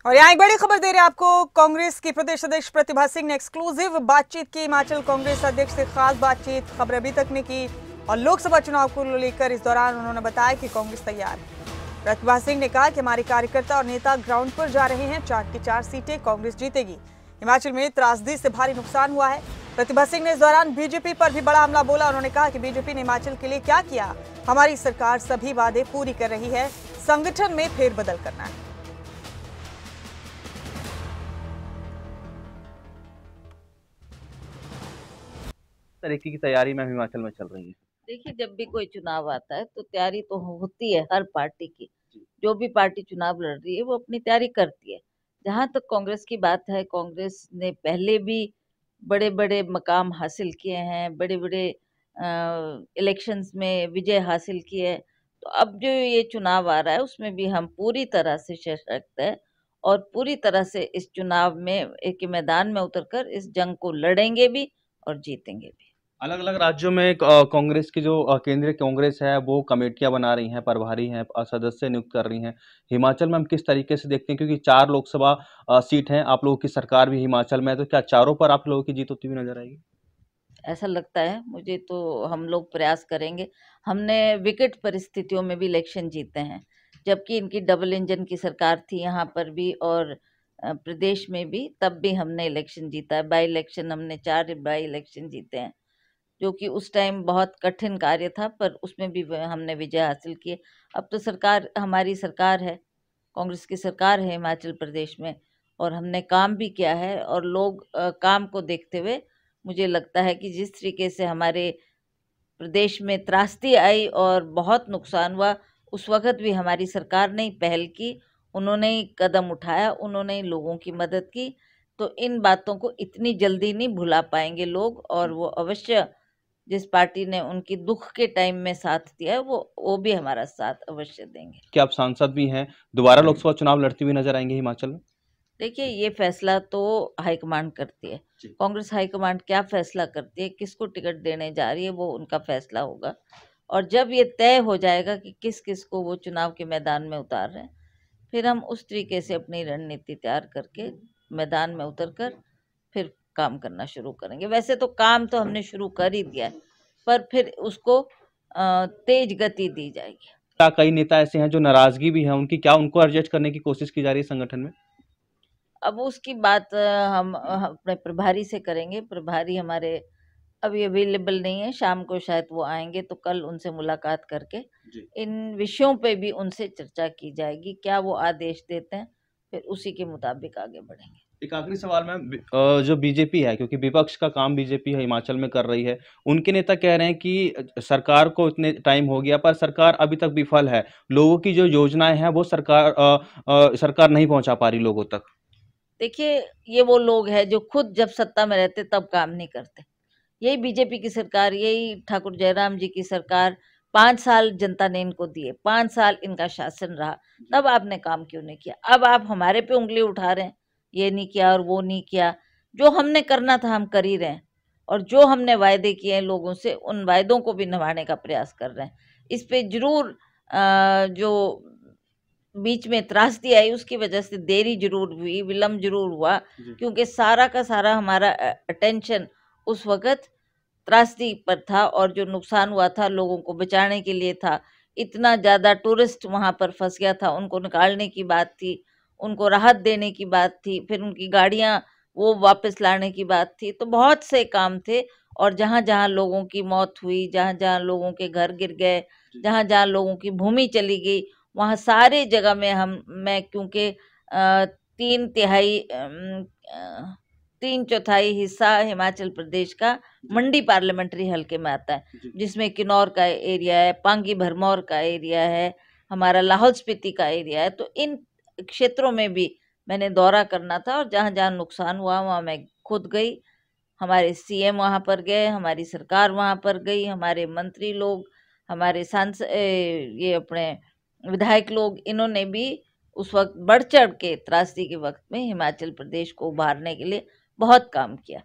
और यहाँ एक बड़ी खबर दे रहे हैं आपको। कांग्रेस की प्रदेश अध्यक्ष प्रतिभा सिंह ने एक्सक्लूसिव बातचीत की। हिमाचल कांग्रेस अध्यक्ष से खास बातचीत खबर अभी तक ने की और लोकसभा चुनाव को लेकर इस दौरान उन्होंने बताया कि कांग्रेस तैयार है। प्रतिभा सिंह ने कहा कि हमारे कार्यकर्ता और नेता ग्राउंड पर जा रहे हैं, 4 की 4 सीटें कांग्रेस जीतेगी। हिमाचल में त्रासदी से भारी नुकसान हुआ है। प्रतिभा सिंह ने इस दौरान बीजेपी पर भी बड़ा हमला बोला। उन्होंने कहा कि बीजेपी ने हिमाचल के लिए क्या किया, हमारी सरकार सभी वादे पूरी कर रही है, संगठन में फेरबदल करना है। तरीके की तैयारी में हिमाचल में चल रही है। देखिए, जब भी कोई चुनाव आता है तो तैयारी तो होती है हर पार्टी की। जो भी पार्टी चुनाव लड़ रही है वो अपनी तैयारी करती है। जहां तक कांग्रेस की बात है, कांग्रेस ने पहले भी बड़े बड़े मकाम हासिल किए हैं, बड़े बड़े इलेक्शंस में विजय हासिल किए है। तो अब जो ये चुनाव आ रहा है उसमें भी हम पूरी तरह से सशक्त है और पूरी तरह से इस चुनाव में एक मैदान में उतरकर इस जंग को लड़ेंगे भी और जीतेंगे भी। अलग अलग राज्यों में कांग्रेस की जो केंद्रीय कांग्रेस है वो कमेटियां बना रही हैं, प्रभारी हैं, सदस्य नियुक्त कर रही हैं। हिमाचल में हम किस तरीके से देखते हैं, क्योंकि 4 लोकसभा सीट हैं, आप लोगों की सरकार भी हिमाचल में है, तो क्या चारों पर आप लोगों की जीत होती हुई नजर आएगी? ऐसा लगता है मुझे। तो हम लोग प्रयास करेंगे। हमने विकट परिस्थितियों में भी इलेक्शन जीते हैं, जबकि इनकी डबल इंजन की सरकार थी यहाँ पर भी और प्रदेश में भी, तब भी हमने इलेक्शन जीता है। बाई इलेक्शन हमने 4 बाई इलेक्शन जीते हैं, जो कि उस टाइम बहुत कठिन कार्य था, पर उसमें भी हमने विजय हासिल की। अब तो सरकार हमारी सरकार है, कांग्रेस की सरकार है हिमाचल प्रदेश में, और हमने काम भी किया है। और लोग काम को देखते हुए मुझे लगता है कि जिस तरीके से हमारे प्रदेश में त्रासदी आई और बहुत नुकसान हुआ, उस वक़्त भी हमारी सरकार ने ही पहल की, उन्होंने ही कदम उठाया, उन्होंने ही लोगों की मदद की। तो इन बातों को इतनी जल्दी नहीं भुला पाएँगे लोग, और वो अवश्य जिस पार्टी ने उनकी दुःख के टाइम में साथ दिया है, वो भी हमारा साथ अवश्य देंगे। क्या आप सांसद भी हैं, दोबारा लोकसभा चुनाव लड़ती हुई नजर आएंगे हिमाचल में? देखिए, ये फैसला तो हाईकमांड करती है। कांग्रेस हाईकमांड क्या फैसला करती है, किसको टिकट देने जा रही है, वो उनका फैसला होगा। और जब ये तय हो जाएगा कि किस किस को वो चुनाव के मैदान में उतार रहे हैं, फिर हम उस तरीके से अपनी रणनीति तैयार करके मैदान में उतर कर फिर काम करना शुरू करेंगे। वैसे तो काम तो हमने शुरू कर ही दिया है, पर फिर उसको तेज गति दी जाएगी। क्या कई नेता ऐसे हैं जो नाराजगी भी है उनकी, क्या उनको एडजस्ट करने की कोशिश की जा रही है संगठन में? अब उसकी बात हम अपने प्रभारी से करेंगे। प्रभारी हमारे अभी अवेलेबल नहीं है, शाम को शायद वो आएंगे, तो कल उनसे मुलाकात करके इन विषयों पे भी उनसे चर्चा की जाएगी। क्या वो आदेश देते हैं, फिर उसी के मुताबिक आगे बढ़ेंगे। एक आखिरी सवाल में जो बीजेपी है, क्योंकि विपक्ष का काम बीजेपी है हिमाचल में कर रही है, उनके नेता कह रहे हैं कि सरकार को इतने टाइम हो गया पर सरकार अभी तक विफल है, लोगों की जो योजनाएं हैं वो सरकार नहीं पहुंचा पा रही लोगों तक। देखिए, ये वो लोग हैं जो खुद जब सत्ता में रहते तब काम नहीं करते। यही बीजेपी की सरकार, यही ठाकुर जयराम जी की सरकार, 5 साल जनता ने इनको दिए, 5 साल इनका शासन रहा, तब आपने काम क्यों नहीं किया? अब आप हमारे पे उँगली उठा रहे हैं, ये नहीं किया और वो नहीं किया। जो हमने करना था हम कर ही रहे हैं, और जो हमने वायदे किए हैं लोगों से, उन वायदों को भी निभाने का प्रयास कर रहे हैं। इस पे ज़रूर जो बीच में त्रासदी आई उसकी वजह से देरी ज़रूर हुई, विलम्ब ज़रूर हुआ, क्योंकि सारा का सारा हमारा अटेंशन उस वक़्त त्रासदी पर था, और जो नुकसान हुआ था लोगों को बचाने के लिए था। इतना ज़्यादा टूरिस्ट वहाँ पर फँस गया था, उनको निकालने की बात थी, उनको राहत देने की बात थी, फिर उनकी गाड़ियाँ वो वापस लाने की बात थी। तो बहुत से काम थे, और जहाँ-जहाँ लोगों की मौत हुई, जहाँ-जहाँ लोगों के घर गिर गए, जहाँ-जहाँ लोगों की भूमि चली गई, वहाँ सारे जगह में मैं क्योंकि 3 तिहाई 3/4 हिस्सा हिमाचल प्रदेश का मंडी पार्लियामेंट्री हलके में आता है, जिसमें किन्नौर का एरिया है, पांगी भरमौर का एरिया है, हमारा लाहौल स्पीति का एरिया है। तो इन क्षेत्रों में भी मैंने दौरा करना था, और जहाँ-जहाँ नुकसान हुआ वहाँ मैं खुद गई। हमारे सीएम वहाँ पर गए, हमारी सरकार वहाँ पर गई, हमारे मंत्री लोग, हमारे ये अपने विधायक लोग, इन्होंने भी उस वक़्त बढ़-चढ़ के त्रासदी के वक़्त में हिमाचल प्रदेश को उभारने के लिए बहुत काम किया।